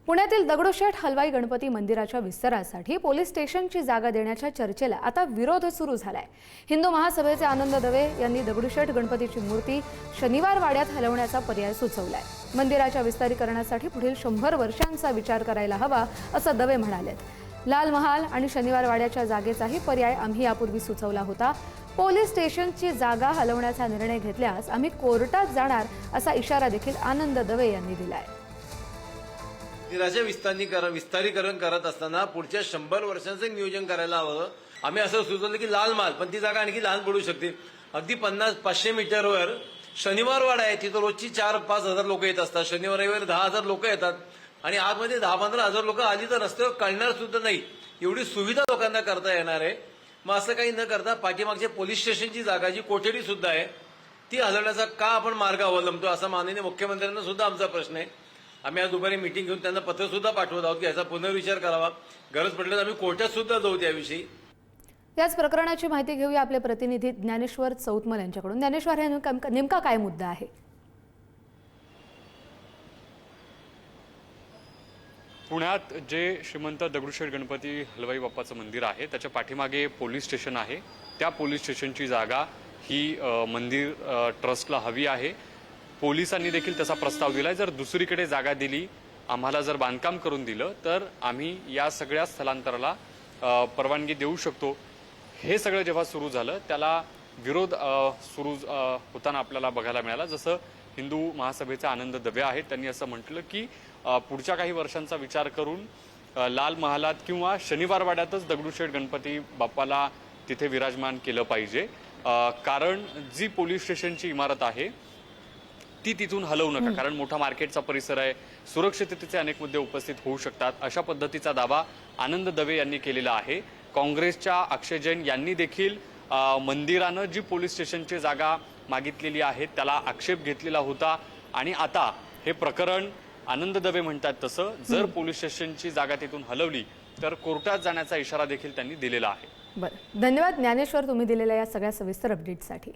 पुण्यातील दगडूशेठ हलवाई गणपती मंदिराच्या विस्तारासाठी पोलीस स्टेशनची जागा देण्याच्या चर्चेला आता विरोध सुरू झालाय। हिंदू महासभेचे आनंद दवे यांनी दगडूशेठ गणपतीची मूर्ती शनिवार वाड्यात हलवण्याचा पर्याय सुचवलाय। मंदिराच्या विस्तारीकरणासाठी पुढील 100 वर्षांचा विचार करायला हवा असं दवे म्हणालेत। लाल महाल आणि शनिवार वाड्याच्या जागेचाही पर्याय आम्ही यापूर्वी सुचवला होता। पोलीस स्टेशनची जागा हलवण्याचा निर्णय घेतल्यास आम्ही कोर्टात जाणार असा इशारा देखील आनंद दवे यांनी दिलाय। मंदिराचे विस्तारीकरण करत असताना पुढच्या 100 वर्षांचं नियोजन करायला हवं। आम्ही असं सुचवलं की लाल महाल, पण ती जागा आणखी लहान पडू शकते। अगदी 50-500 मीटरवर शनिवार वाडा आहे, तिथं रोजची 4-5 हजार लोक येत असतात। शनिवार रविवारी 10,000 लोक येतात आणि आतमध्ये 10-15 हजार लोक आली तर रस्त्यावर कळणार सुद्धा नाही, एवढी सुविधा लोकांना करता येणार आहे। मग असं काही न करता पाठीमागच्या पोलीस स्टेशनची जागा जी कोठडी सुद्धा आहे ती हलवण्याचा का आपण मार्ग अवलंबतो असा माननीय मुख्यमंत्र्यांना सुद्धा आमचा प्रश्न आहे। आम्ही आज दुपारी मीटिंग घेऊन त्यांना पत्र सुद्धा पाठवत आहोत की याचा पुनर्विचार करावा, गरज पडल्यास आम्ही कोर्टात सुद्धा जाऊ त्याविषयी। याच प्रकरणाची माहिती घेऊया आपले प्रतिनिधी ज्ञानेश्वर चौतमल यांच्याकडून। ज्ञानेश्वर, हा नेमका काय मुद्दा आहे? पुण्यात जे श्रीमंत दगडूशेठ गणपती हलवाई बाप्पाचं मंदिर आहे त्याच्या पाठीमागे पोलीस स्टेशन आहे। त्या पोलीस स्टेशनची जागा ही मंदिर ट्रस्टला हवी आहे। पोलिसांनी देखील तसा प्रस्ताव दिलाय। जर दुसरीकडे जागा दिली, आम्हाला जर बांधकाम करून दिलं तर आम्ही या सगळ्या स्थलांतराला परवानगी देऊ शकतो। हे सगळं जेव्हा सुरू झालं त्याला विरोध सुरू होताना आपल्याला बघायला मिळाला। जसं हिंदू महासभेचे आनंद दवे आहेत, त्यांनी असं म्हटलं की पुढच्या काही वर्षांचा विचार करून लाल महालात किंवा शनिवार वाड्यातच दगडूशेठ गणपती बाप्पाला तिथे विराजमान केलं पाहिजे। कारण जी पोलीस स्टेशनची इमारत आहे ती तिथून हलवू नका, कारण मोठा मार्केटचा परिसर आहे, सुरक्षिततेचे अनेक मुद्दे उपस्थित होऊ शकतात, अशा पद्धतीचा दावा आनंद दवे यांनी केलेला आहे। काँग्रेसच्या अक्षय जैन यांनी देखील मंदिरानं जी पोलीस स्टेशनची जागा मागितलेली आहे त्याला आक्षेप घेतलेला होता आणि आता हे प्रकरण आनंद दवे म्हणतात तसं जर पोलीस स्टेशनची जागा तिथून हलवली तर कोर्टात जाण्याचा इशारा देखील त्यांनी दिलेला आहे। बरं, धन्यवाद ज्ञानेश्वर तुम्ही दिलेल्या या सगळ्या सविस्तर अपडेटसाठी।